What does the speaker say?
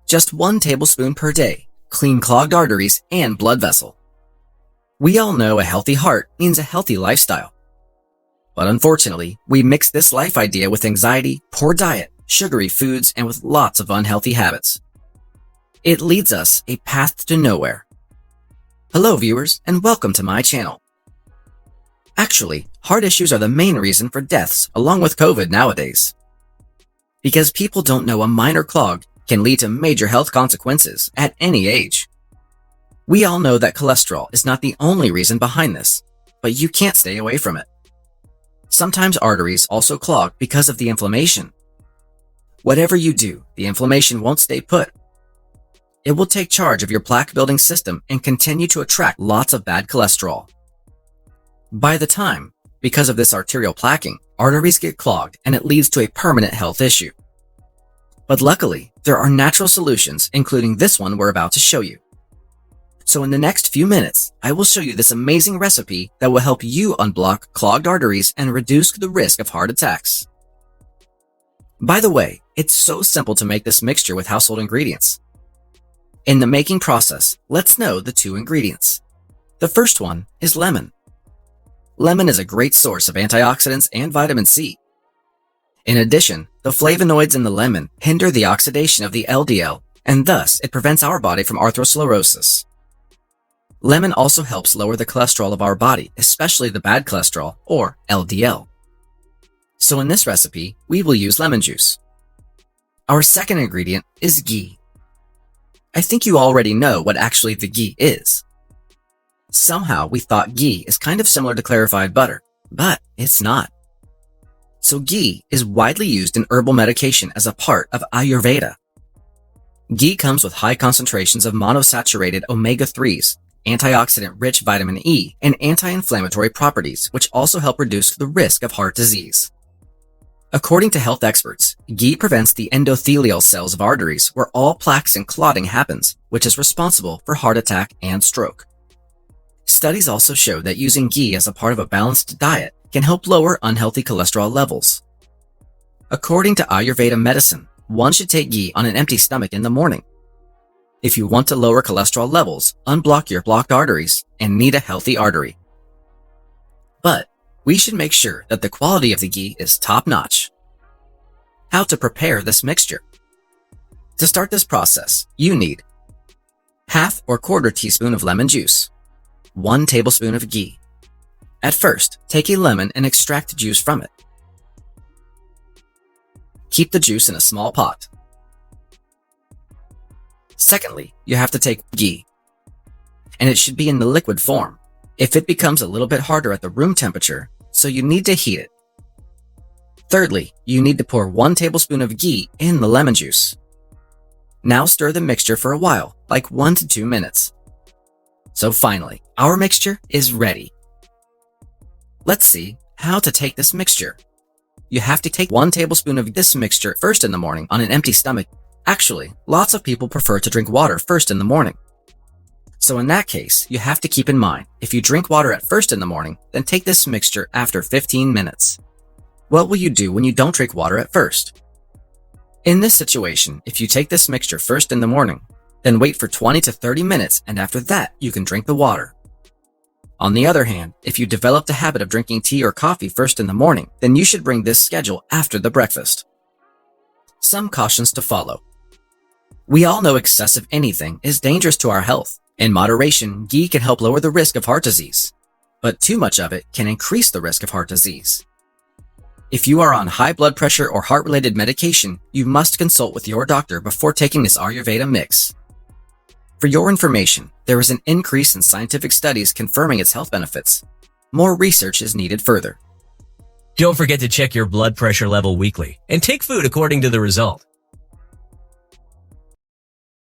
Just 1 tablespoon per day. Clean clogged arteries and blood vessel. We all know a healthy heart means a healthy lifestyle. But unfortunately, we mix this life idea with anxiety, poor diet, sugary foods, and with lots of unhealthy habits. It leads us a path to nowhere. Hello viewers, and welcome to my channel. Actually, heart issues are the main reason for deaths along with COVID nowadays. Because people don't know a minor clog can lead to major health consequences at any age. We all know that cholesterol is not the only reason behind this, but you can't stay away from it. Sometimes arteries also clog because of the inflammation. Whatever you do, the inflammation won't stay put. It will take charge of your plaque-building system and continue to attract lots of bad cholesterol. By the time, because of this arterial plaquing, arteries get clogged and it leads to a permanent health issue. But luckily, there are natural solutions, including this one we're about to show you. So in the next few minutes, I will show you this amazing recipe that will help you unblock clogged arteries and reduce the risk of heart attacks. By the way, it's so simple to make this mixture with household ingredients. In the making process, let's know the 2 ingredients. The first one is lemon. Lemon is a great source of antioxidants and vitamin C. In addition, the flavonoids in the lemon hinder the oxidation of the LDL, and thus it prevents our body from atherosclerosis. Lemon also helps lower the cholesterol of our body, especially the bad cholesterol, or LDL. So in this recipe, we will use lemon juice. Our second ingredient is ghee. I think you already know what actually the ghee is. Somehow we thought ghee is kind of similar to clarified butter, but it's not. So ghee is widely used in herbal medication as a part of Ayurveda. Ghee comes with high concentrations of monosaturated omega-3s, antioxidant-rich vitamin E, and anti-inflammatory properties, which also help reduce the risk of heart disease. According to health experts, ghee prevents the endothelial cells of arteries where all plaques and clotting happens, which is responsible for heart attack and stroke. Studies also show that using ghee as a part of a balanced diet can help lower unhealthy cholesterol levels. According to Ayurveda medicine, one should take ghee on an empty stomach in the morning. If you want to lower cholesterol levels, unblock your blocked arteries, and need a healthy artery. But we should make sure that the quality of the ghee is top-notch. How to prepare this mixture? To start this process, you need ½ or ¼ teaspoon of lemon juice, 1 tablespoon of ghee. At first, take a lemon and extract juice from it. Keep the juice in a small pot. Secondly, you have to take ghee, and it should be in the liquid form. If it becomes a little bit harder at the room temperature, so you need to heat it. Thirdly, you need to pour 1 tablespoon of ghee in the lemon juice. Now stir the mixture for a while, like 1 to 2 minutes. So finally, our mixture is ready. Let's see how to take this mixture. You have to take 1 tablespoon of this mixture first in the morning on an empty stomach. Actually, lots of people prefer to drink water first in the morning. So in that case, you have to keep in mind, if you drink water at first in the morning, then take this mixture after 15 minutes. What will you do when you don't drink water at first? In this situation, if you take this mixture first in the morning, then wait for 20 to 30 minutes and after that, you can drink the water. On the other hand, if you develop the habit of drinking tea or coffee first in the morning, then you should bring this schedule after the breakfast. Some cautions to follow. We all know excessive anything is dangerous to our health. In moderation, ghee can help lower the risk of heart disease, but too much of it can increase the risk of heart disease. If you are on high blood pressure or heart-related medication, you must consult with your doctor before taking this Ayurveda mix. For your information, there is an increase in scientific studies confirming its health benefits. More research is needed further. Don't forget to check your blood pressure level weekly and take food according to the result.